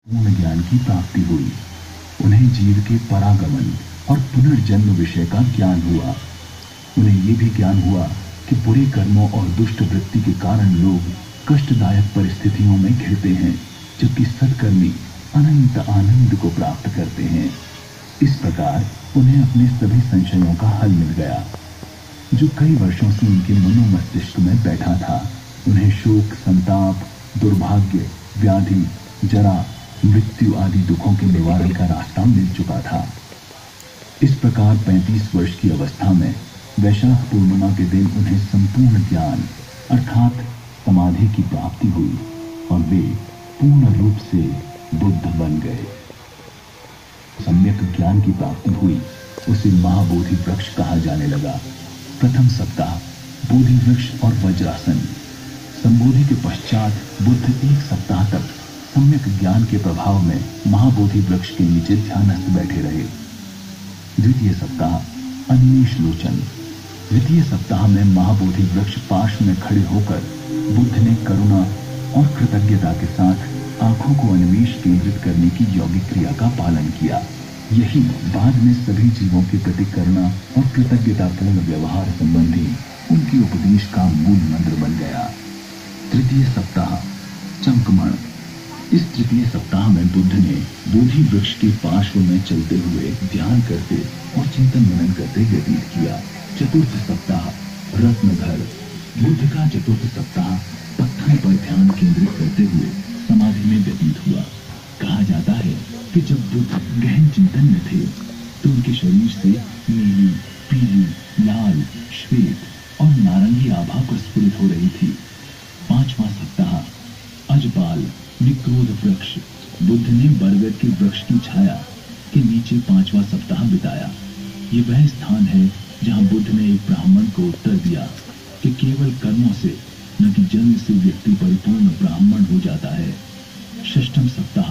पूर्ण ज्ञान की प्राप्ति हुई। उन्हें जीव के परागमन और पुनर्जन्म विषय का ज्ञान हुआ। उन्हें ये भी ज्ञान हुआ कि बुरे कर्मों और दुष्ट वृत्ति के कारण लोग कष्टदायक परिस्थितियों में घिरते हैं, जबकि सत्कर्मी अनंत आनंद को प्राप्त करते हैं। इस प्रकार उन्हें अपने सभी संशयों का हल मिल गया, जो कई वर्षों से उनके मनोमस्तिष्क में बैठा था। उन्हें शोक, संताप, दुर्भाग्य, व्याधि, जरा, मृत्यु आदि दुखों के निवारण का रास्ता मिल चुका था। इस प्रकार 35 वर्ष की अवस्था में वैशाख पूर्णिमा के दिन उन्हें संपूर्ण ज्ञान अर्थात समाधि की प्राप्ति हुई और वे पूर्ण रूप से बुद्ध बन गए। सम्यक ज्ञान की प्राप्ति हुई, उसे महाबोधि वृक्ष कहा जाने लगा। प्रथम सप्ताह बोधि वृक्ष और वज्रासन। संबोधि के पश्चात बुद्ध एक सप्ताह तक सम्यक ज्ञान के प्रभाव में महाबोधि वृक्ष के नीचे ध्यानस्थ बैठे रहे। द्वितीय सप्ताह अन्वेष लोचन। द्वितीय सप्ताह में महाबोधि वृक्ष पार्श्व में खड़े होकर बुद्ध ने करुणा और कृतज्ञता के साथ आंखों को अन्वेष केंद्रित करने की यौगिक क्रिया का पालन किया। यही बाद में सभी जीवों के प्रति करुणा और कृतज्ञतापूर्ण व्यवहार संबंधी उनके उपदेश का मूल मंत्र बन गया। तृतीय सप्ताह चंकमण। इस तृतीय सप्ताह में बुद्ध ने बोधि वृक्ष के पार्श्व में चलते हुए ध्यान करते और चिंतन मनन करते व्यतीत किया। चतुर्थ सप्ताह रत्नधर। बुद्ध का चतुर्थ सप्ताह पत्थर पर ध्यान केंद्रित करते हुए समाधि में व्यतीत हुआ। कहा जाता है कि जब बुद्ध गहन चिंतन में थे तो उनके शरीर से नीली, पीली, लाल, श्वेत और नारंगी आभा प्रस्फुरित हो रही थी। पांचवा सप्ताह अजपाल निक्रोध वृक्ष। बुद्ध ने बरगद के वृक्ष की छाया के नीचे पांचवा सप्ताह बिताया। ये वह स्थान है जहां बुद्ध ने एक ब्राह्मण को उत्तर दिया कि केवल कर्मों से न कि जन्म से व्यक्ति परिपूर्ण ब्राह्मण हो जाता है। षष्ठम सप्ताह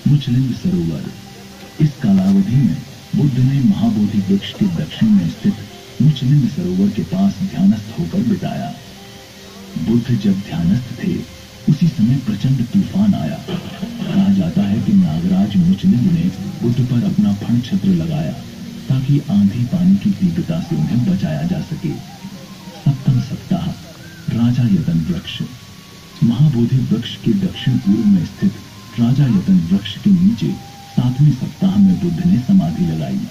मुचलिंद सरोवर। इस कालावधि में बुद्ध ने महाबोधि वृक्ष के दक्षिण में स्थित मुचलिंद सरोवर के पास ध्यानस्थ होकर बिताया। बुद्ध जब ध्यानस्थ थे उसी समय प्रचंड तूफान आया। कहा जाता है कि नागराज मुचलिंद ने बुद्ध पर अपना फण छत्र लगाया ताकि आंधी पानी की तीव्रता से उन्हें बचाया जा सके। सप्तम सप्ताह राजा यतन वृक्ष। महाबोधि वृक्ष के दक्षिण पूर्व में स्थित राजा यतन वृक्ष के नीचे सातवें सप्ताह में बुद्ध ने समाधि लगाई।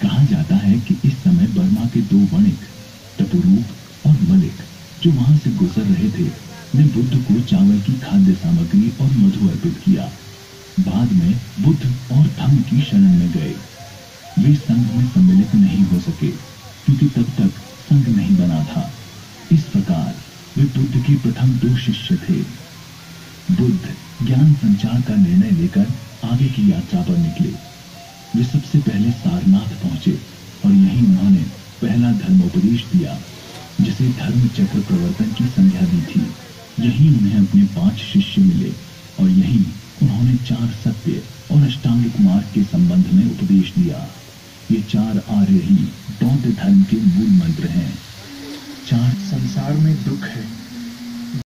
कहा जाता है कि इस समय बर्मा के दो वणिक टपुरूप और मलिक जो वहां से गुजर रहे थे ने बुद्ध को चावल की खाद्य सामग्री और मधु अर्पित किया। बाद में बुद्ध और धम्म की शरण में गए। वे संघ में सम्मिलित नहीं हो सके क्योंकि तब तक संघ नहीं बना था। इस प्रकार वे बुद्ध के प्रथम दो शिष्य थे। बुद्ध ज्ञान संचार का निर्णय लेकर आगे की यात्रा पर निकले। वे सबसे पहले सारनाथ पहुंचे और यहीं उन्होंने पहला धर्मोपदेश दिया, जिसे धर्म चक्र प्रवर्तन की संज्ञा दी थी। यहीं उन्हें अपने 5 शिष्य मिले और यहीं उन्होंने 4 सत्य और अष्टांगिक मार्ग के संबंध में उपदेश दिया। ये 4 आर्य ही बौद्ध धर्म के मूल मंत्र हैं। 4 संसार में दुख है,